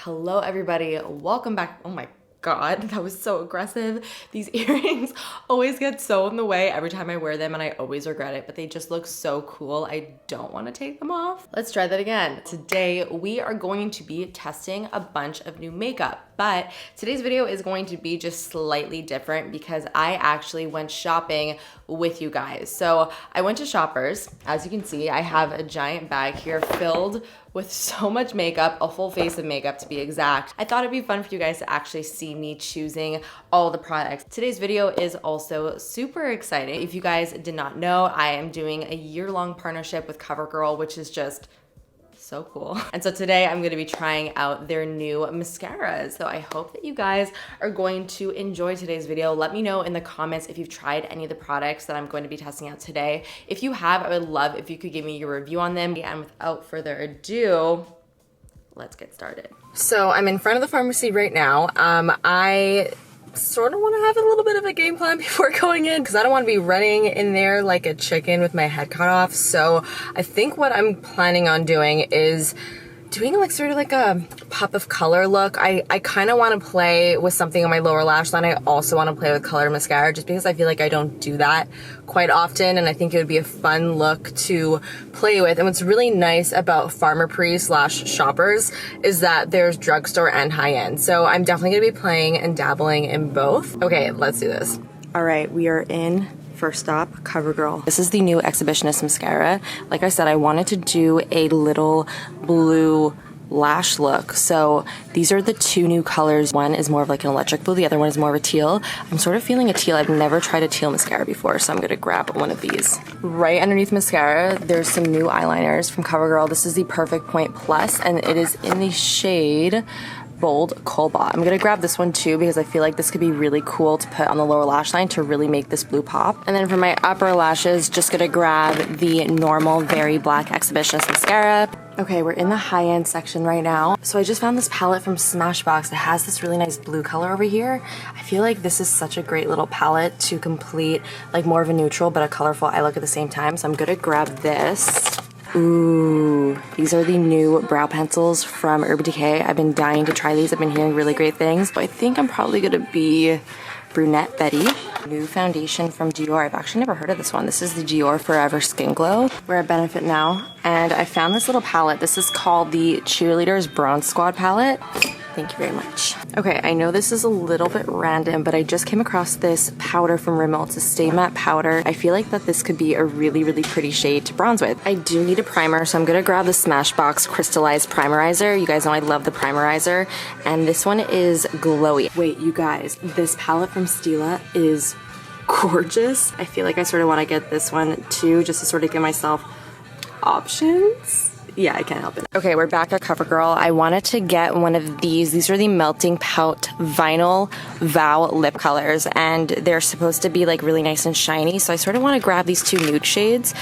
Hello everybody, welcome back. Oh my God, that was so aggressive. These earrings always get so in the way every time I wear them and I always regret it, but they just look so cool. I don't want to take them off. Let's try that again. Today, we are going to be testing a bunch of new makeup, but today's video is going to be just slightly different because I actually went shopping with you guys. So I went to Shoppers. As you can see, I have a giant bag here filled with so much makeup, a full face of makeup to be exact. I thought it'd be fun for you guys to actually see me choosing all the products. Today's video is also super exciting. If you guys did not know, I am doing a year-long partnership with CoverGirl, which is just so cool. And so today I'm gonna be trying out their new mascaras. So I hope that you guys are going to enjoy today's video. Let me know in the comments if you've tried any of the products that I'm going to be testing out today. If you have, I would love if you could give me your review on them. And without further ado, let's get started. So I'm in front of the pharmacy right now. I sort of want to have a little bit of a game plan before going in because I don't want to be running in there like a chicken with my head cut off. So I think what I'm planning on doing is doing like sort of like a pop of color look. I kind of want to play with something on my lower lash line. I also want to play with color mascara just because I feel like I don't do that quite often, and I think it would be a fun look to play with. And what's really nice about Shoppers is that there's drugstore and high-end. So I'm definitely gonna be playing and dabbling in both. Okay, let's do this. All right, we are in. First stop, CoverGirl. This is the new Exhibitionist mascara. Like I said, I wanted to do a little blue lash look. So these are the two new colors. One is more of like an electric blue, the other one is more of a teal. I'm sort of feeling a teal. I've never tried a teal mascara before, so I'm gonna grab one of these. Right underneath mascara, there's some new eyeliners from CoverGirl. This is the Perfect Point Plus, and it is in the shade Bold Cobalt. I'm gonna grab this one too because I feel like this could be really cool to put on the lower lash line to really make this blue pop. And then for my upper lashes, just gonna grab the normal Very Black Exhibitionist mascara. Okay, we're in the high-end section right now. So I just found this palette from Smashbox. It has this really nice blue color over here. I feel like this is such a great little palette to complete like more of a neutral but a colorful eye look at the same time. So I'm gonna grab this. Ooh, these are the new brow pencils from Urban Decay. I've been dying to try these. I've been hearing really great things. I think I'm probably gonna be Brunette Betty. New foundation from Dior. I've actually never heard of this one. This is the Dior Forever Skin Glow. We're at Benefit now, and I found this little palette. This is called the Cheerleaders Bronze Squad palette. Thank you very much. Okay, I know this is a little bit random, but I just came across this powder from Rimmel. It's a Stay Matte powder. I feel like that this could be a really, really pretty shade to bronze with. I do need a primer, so I'm gonna grab the Smashbox Crystallized Primerizer. You guys know I love the primerizer, and this one is glowy. Wait, you guys, this palette from Stila is gorgeous. I feel like I sort of want to get this one too, just to sort of give myself options. Yeah, I can't help it. Okay, we're back at CoverGirl. I wanted to get one of these. These are the Melting Pout Vinyl Vow lip colors, and they're supposed to be like really nice and shiny. So I sort of want to grab these two nude shades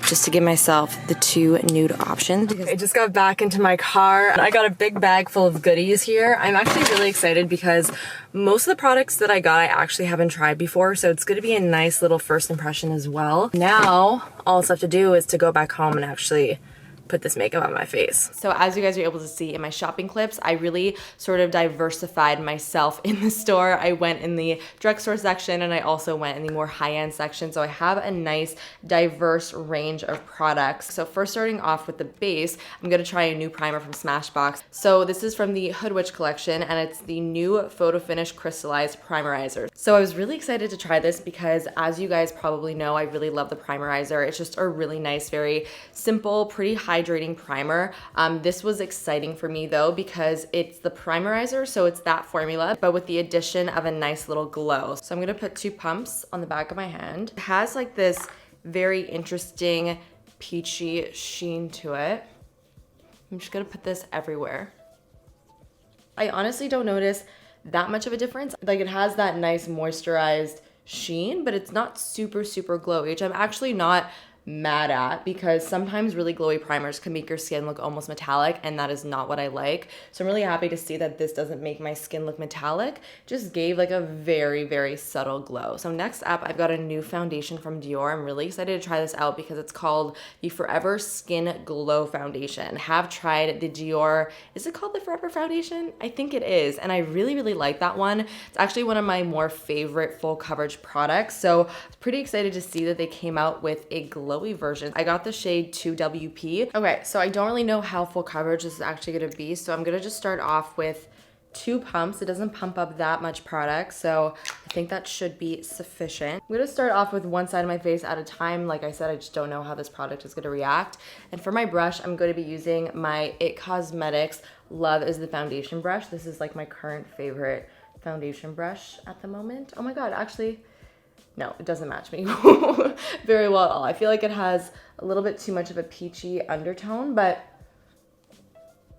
just to give myself the two nude options. I just got back into my car and I got a big bag full of goodies here. I'm actually really excited because most of the products that I got I actually haven't tried before, so it's going to be a nice little first impression as well. Now, all it's left to do is to go back home and actually put this makeup on my face. So as you guys are able to see in my shopping clips, I really sort of diversified myself in the store. I went in the drugstore section and I also went in the more high-end section. So I have a nice diverse range of products. So first starting off with the base, I'm gonna try a new primer from Smashbox. So this is from the Hood Witch collection and it's the new Photo Finish Crystallized Primerizer. So I was really excited to try this because as you guys probably know, I really love the primerizer. It's just a really nice, very simple, pretty hydrating primer. This was exciting for me though because it's the primerizer, so it's that formula, but with the addition of a nice little glow. So I'm gonna put 2 pumps on the back of my hand. It has like this very interesting peachy sheen to it. I'm just gonna put this everywhere. I honestly don't notice that much of a difference. Like it has that nice moisturized sheen, but it's not super, super glowy, which I'm actually not mad at, because sometimes really glowy primers can make your skin look almost metallic, and that is not what I like. So I'm really happy to see that this doesn't make my skin look metallic, just gave like a very, very subtle glow. So next up, I've got a new foundation from Dior. I'm really excited to try this out because it's called the Forever Skin Glow Foundation. I have tried the Dior, is it called the Forever Foundation? I think it is, and I really, really like that one. It's actually one of my more favorite full coverage products, so I was pretty excited to see that they came out with a glowy version. I got the shade 2WP. Okay, so I don't really know how full coverage this is actually gonna be, so I'm gonna just start off with 2 pumps. It doesn't pump up that much product, so I think that should be sufficient. I'm gonna start off with one side of my face at a time. Like I said, I just don't know how this product is gonna react. And for my brush, I'm gonna be using my IT Cosmetics Love is the Foundation brush. This is like my current favorite foundation brush at the moment. Oh my God, actually, no, it doesn't match me very well at all. I feel like it has a little bit too much of a peachy undertone, but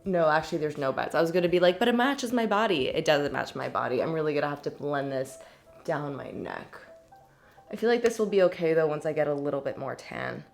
no, actually there's no buts. I was gonna be like, but it matches my body. It doesn't match my body. I'm really gonna have to blend this down my neck. I feel like this will be okay though once I get a little bit more tan.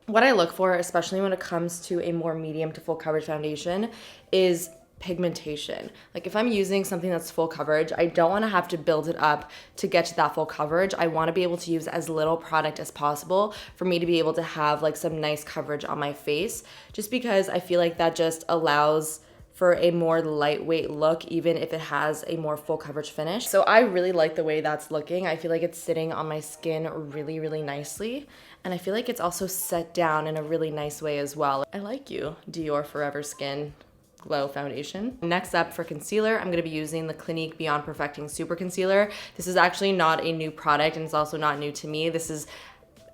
What I look for, especially when it comes to a more medium to full coverage foundation, is pigmentation. Like if I'm using something that's full coverage, I don't want to have to build it up to get to that full coverage. I want to be able to use as little product as possible for me to be able to have like some nice coverage on my face, just because I feel like that just allows for a more lightweight look, even if it has a more full coverage finish. So I really like the way that's looking. I feel like it's sitting on my skin really, really nicely. And I feel like it's also set down in a really nice way as well. I like you, Dior Forever Skin Glow Foundation. Next up for concealer, I'm gonna be using the Clinique Beyond Perfecting Super Concealer. This is actually not a new product, and it's also not new to me. This is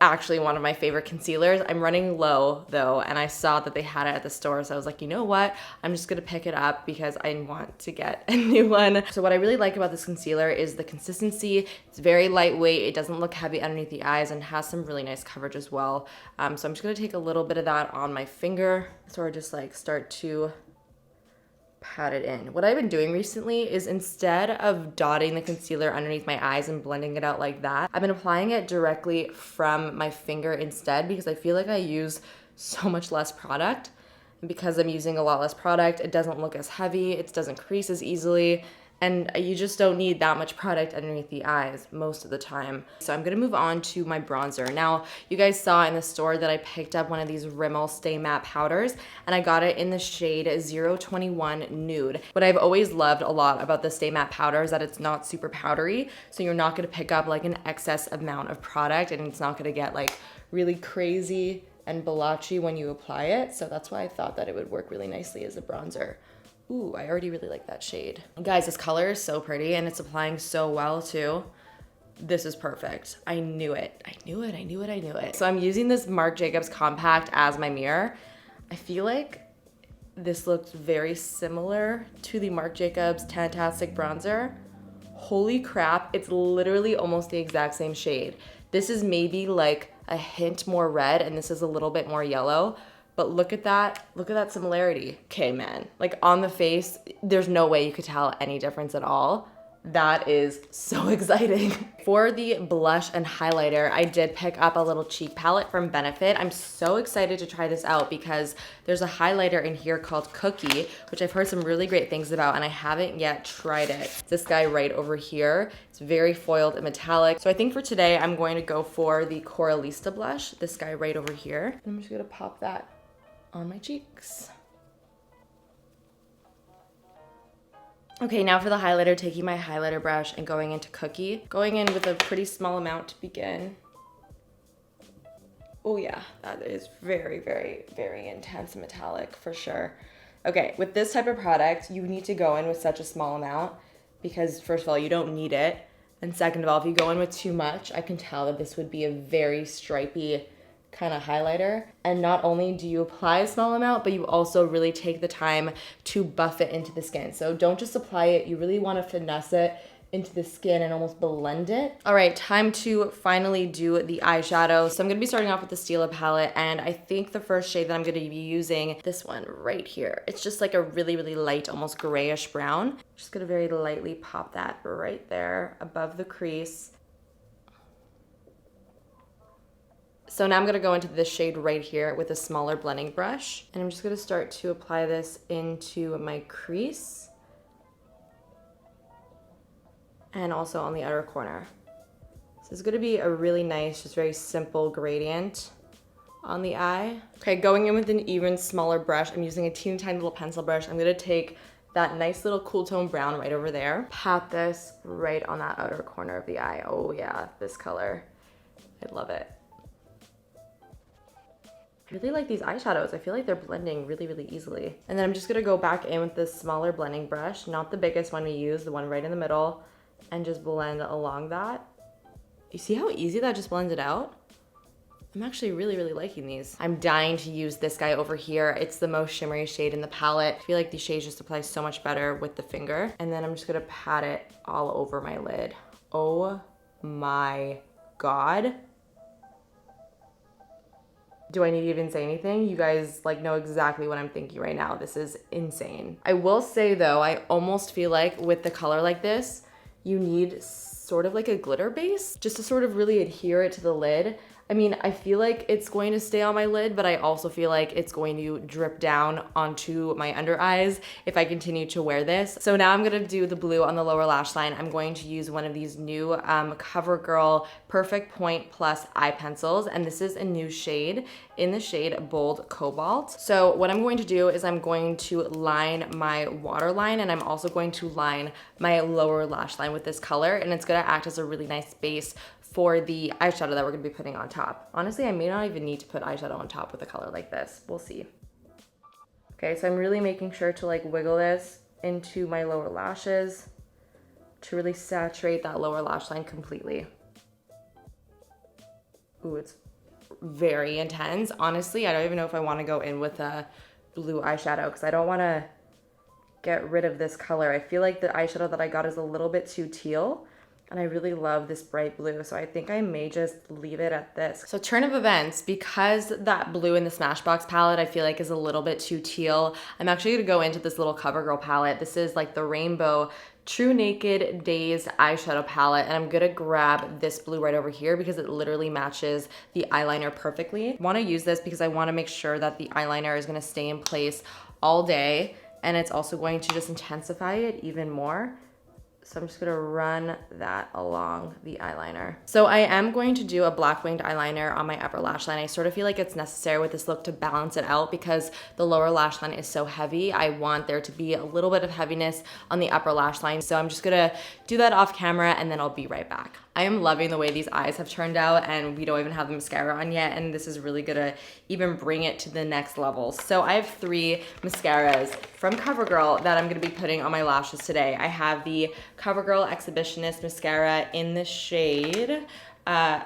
actually one of my favorite concealers. I'm running low though, and I saw that they had it at the store, so I was like, you know what? I'm just gonna pick it up because I want to get a new one. So what I really like about this concealer is the consistency. It's very lightweight, it doesn't look heavy underneath the eyes, and has some really nice coverage as well. So I'm just gonna take a little bit of that on my finger, sort of just like start to pat it in. What I've been doing recently is, instead of dotting the concealer underneath my eyes and blending it out like that, I've been applying it directly from my finger instead, because I feel like I use so much less product. And because I'm using a lot less product, it doesn't look as heavy, it doesn't crease as easily, and you just don't need that much product underneath the eyes most of the time. So I'm gonna move on to my bronzer. Now, you guys saw in the store that I picked up one of these Rimmel Stay Matte powders, and I got it in the shade 021 Nude. What I've always loved a lot about the Stay Matte powder is that it's not super powdery, so you're not gonna pick up like an excess amount of product, and it's not gonna get like really crazy and blotchy when you apply it. So that's why I thought that it would work really nicely as a bronzer. Ooh, I already really like that shade. Guys, this color is so pretty, and it's applying so well too. This is perfect. I knew it. I knew it, I knew it, I knew it. So I'm using this Marc Jacobs Compact as my mirror. I feel like this looks very similar to the Marc Jacobs Fantastic Bronzer. Holy crap, it's literally almost the exact same shade. This is maybe like a hint more red, and this is a little bit more yellow. But look at that similarity. Okay, man, like on the face, there's no way you could tell any difference at all. That is so exciting. For the blush and highlighter, I did pick up a little cheek palette from Benefit. I'm so excited to try this out because there's a highlighter in here called Cookie, which I've heard some really great things about, and I haven't yet tried it. It's this guy right over here. It's very foiled and metallic. So I think for today, I'm going to go for the Coralista blush, this guy right over here. I'm just gonna pop that on my cheeks. Okay, now for the highlighter, taking my highlighter brush and going into Cookie. Going in with a pretty small amount to begin. Oh yeah, that is very, very, very intense and metallic for sure. Okay, with this type of product, you need to go in with such a small amount because first of all, you don't need it. And second of all, if you go in with too much, I can tell that this would be a very stripy kind of highlighter. And not only do you apply a small amount, but you also really take the time to buff it into the skin. So don't just apply it, you really want to finesse it into the skin and almost blend it. All right, time to finally do the eyeshadow. So I'm gonna be starting off with the Stila palette, and I think the first shade that I'm gonna be using, this one right here. It's just like a really, really light, almost grayish brown. Just gonna very lightly pop that right there above the crease. So now I'm gonna go into this shade right here with a smaller blending brush. And I'm just gonna start to apply this into my crease. And also on the outer corner. So it's gonna be a really nice, just very simple gradient on the eye. Okay, going in with an even smaller brush, I'm using a teeny tiny little pencil brush. I'm gonna take that nice little cool tone brown right over there, pat this right on that outer corner of the eye. Oh yeah, this color, I love it. I really like these eyeshadows. I feel like they're blending really, really easily. And then I'm just gonna go back in with this smaller blending brush, not the biggest one we use, the one right in the middle, and just blend along that. You see how easy that just blended out? I'm actually really, really liking these. I'm dying to use this guy over here. It's the most shimmery shade in the palette. I feel like these shades just apply so much better with the finger. And then I'm just gonna pat it all over my lid. Oh my God. Do I need to even say anything? You guys like know exactly what I'm thinking right now. This is insane. I will say though, I almost feel like with the color like this, you need sort of like a glitter base just to sort of really adhere it to the lid. I mean, I feel like it's going to stay on my lid, but I also feel like it's going to drip down onto my under eyes if I continue to wear this. So now I'm gonna do the blue on the lower lash line. I'm going to use one of these new CoverGirl Perfect Point Plus eye pencils, and this is a new shade in the shade Bold Cobalt. So what I'm going to do is I'm going to line my waterline, and I'm also going to line my lower lash line with this color, and it's gonna act as a really nice base for the eyeshadow that we're gonna be putting on top. Honestly, I may not even need to put eyeshadow on top with a color like this. We'll see. Okay, so I'm really making sure to like wiggle this into my lower lashes to really saturate that lower lash line completely. Ooh, it's very intense. Honestly, I don't even know if I wanna go in with a blue eyeshadow because I don't wanna get rid of this color. I feel like the eyeshadow that I got is a little bit too teal, and I really love this bright blue, so I think I may just leave it at this. So turn of events, because that blue in the Smashbox palette I feel like is a little bit too teal, I'm actually gonna go into this little CoverGirl palette. This is like the Rainbow True Naked Days eyeshadow palette, and I'm gonna grab this blue right over here because it literally matches the eyeliner perfectly. I wanna use this because I wanna make sure that the eyeliner is gonna stay in place all day, and it's also going to just intensify it even more. So I'm just gonna run that along the eyeliner. So I am going to do a black winged eyeliner on my upper lash line. I sort of feel like it's necessary with this look to balance it out because the lower lash line is so heavy. I want there to be a little bit of heaviness on the upper lash line. So I'm just gonna do that off camera and then I'll be right back. I am loving the way these eyes have turned out, and we don't even have the mascara on yet, and this is really gonna even bring it to the next level. So I have 3 mascaras from CoverGirl that I'm gonna be putting on my lashes today. I have the CoverGirl Exhibitionist Mascara in the shade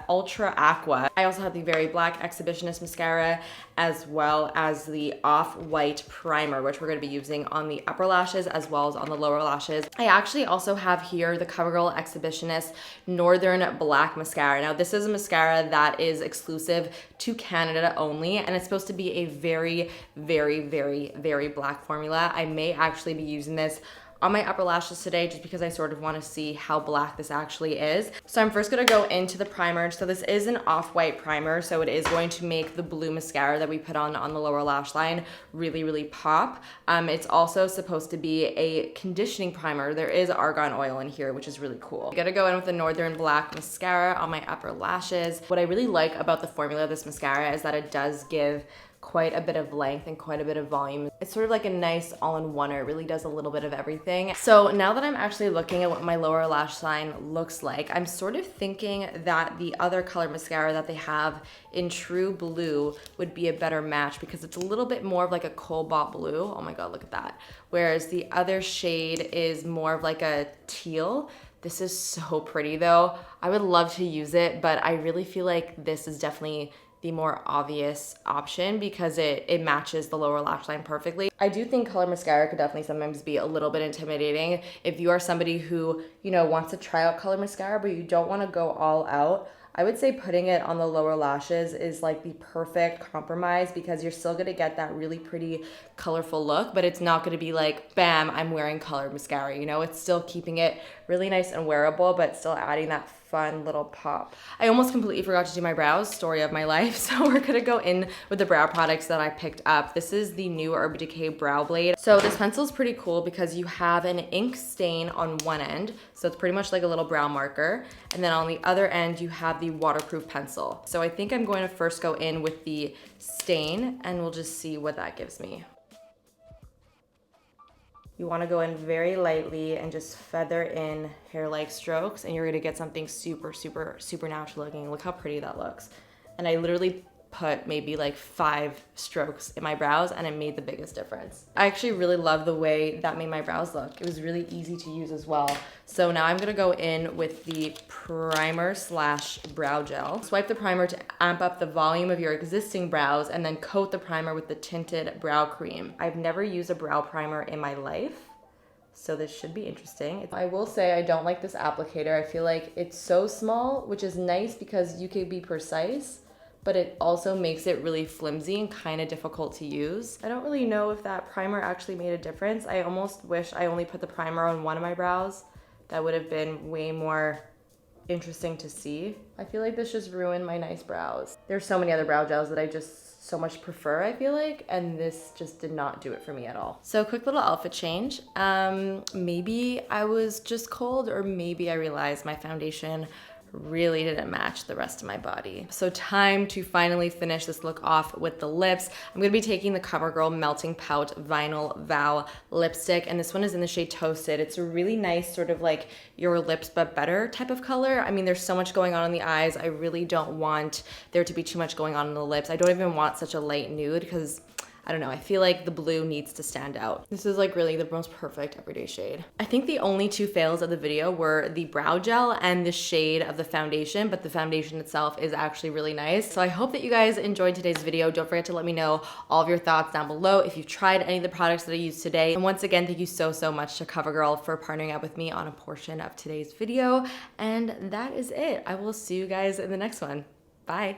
Ultra Aqua. I also have the Very Black Exhibitionist Mascara, as well as the Off-White Primer, which we're gonna be using on the upper lashes as well as on the lower lashes. I actually also have here the CoverGirl Exhibitionist Northern Black Mascara. Now this is a mascara that is exclusive to Canada only, and it's supposed to be a very, very, very, very black formula. I may actually be using this on my upper lashes today just because I sort of want to see how black this actually is. So I'm first going to go into the primer. So this is an off-white primer, so it is going to make the blue mascara that we put on the lower lash line really, really pop. It's also supposed to be a conditioning primer. There is argan oil in here, which is really cool. I'm gonna go in with the Northern Black Mascara on my upper lashes. What I really like about the formula of this mascara is that it does give quite a bit of length and quite a bit of volume. It's sort of like a nice all-in-oneer. It really does a little bit of everything. So now that I'm actually looking at what my lower lash line looks like, I'm sort of thinking that the other color mascara that they have in True Blue would be a better match because it's a little bit more of like a cobalt blue. Oh my God, look at that. Whereas the other shade is more of like a teal. This is so pretty though. I would love to use it, but I really feel like this is definitely the more obvious option because it matches the lower lash line perfectly. I do think color mascara could definitely sometimes be a little bit intimidating. If you are somebody who, you know, wants to try out color mascara, but you don't want to go all out, I would say putting it on the lower lashes is like the perfect compromise because you're still gonna get that really pretty colorful look, but it's not gonna be like, bam, I'm wearing color mascara, you know? It's still keeping it really nice and wearable, but still adding that fun little pop. I almost completely forgot to do my brows, story of my life. So we're gonna go in with the brow products that I picked up. This is the new Urban Decay Brow Blade. So this pencil is pretty cool because you have an ink stain on one end. So it's pretty much like a little brow marker. And then on the other end, you have the waterproof pencil. So I think I'm going to first go in with the stain and we'll just see what that gives me. You wanna go in very lightly and just feather in hair-like strokes and you're gonna get something super, super, super natural looking. Look how pretty that looks. And I literally put maybe like 5 strokes in my brows and it made the biggest difference. I actually really love the way that made my brows look. It was really easy to use as well. So now I'm gonna go in with the primer slash brow gel. Swipe the primer to amp up the volume of your existing brows and then coat the primer with the tinted brow cream. I've never used a brow primer in my life, so this should be interesting. I will say I don't like this applicator. I feel like it's so small, which is nice because you can be precise, but it also makes it really flimsy and kind of difficult to use. I don't really know if that primer actually made a difference. I almost wish I only put the primer on one of my brows. That would have been way more interesting to see. I feel like this just ruined my nice brows. There's so many other brow gels that I just so much prefer, I feel like, and this just did not do it for me at all. So quick little outfit change. Maybe I was just cold or maybe I realized my foundation really didn't match the rest of my body. So time to finally finish this look off with the lips. I'm gonna be taking the CoverGirl Melting Pout Vinyl Vow lipstick, and this one is in the shade Toasted. It's a really nice sort of like your lips but better type of color. I mean, there's so much going on in the eyes. I really don't want there to be too much going on in the lips. I don't even want such a light nude because I don't know, I feel like the blue needs to stand out. This is like really the most perfect everyday shade. I think the only 2 fails of the video were the brow gel and the shade of the foundation, but the foundation itself is actually really nice. So I hope that you guys enjoyed today's video. Don't forget to let me know all of your thoughts down below if you've tried any of the products that I used today. And once again, thank you so, so much to CoverGirl for partnering up with me on a portion of today's video. And that is it. I will see you guys in the next one. Bye.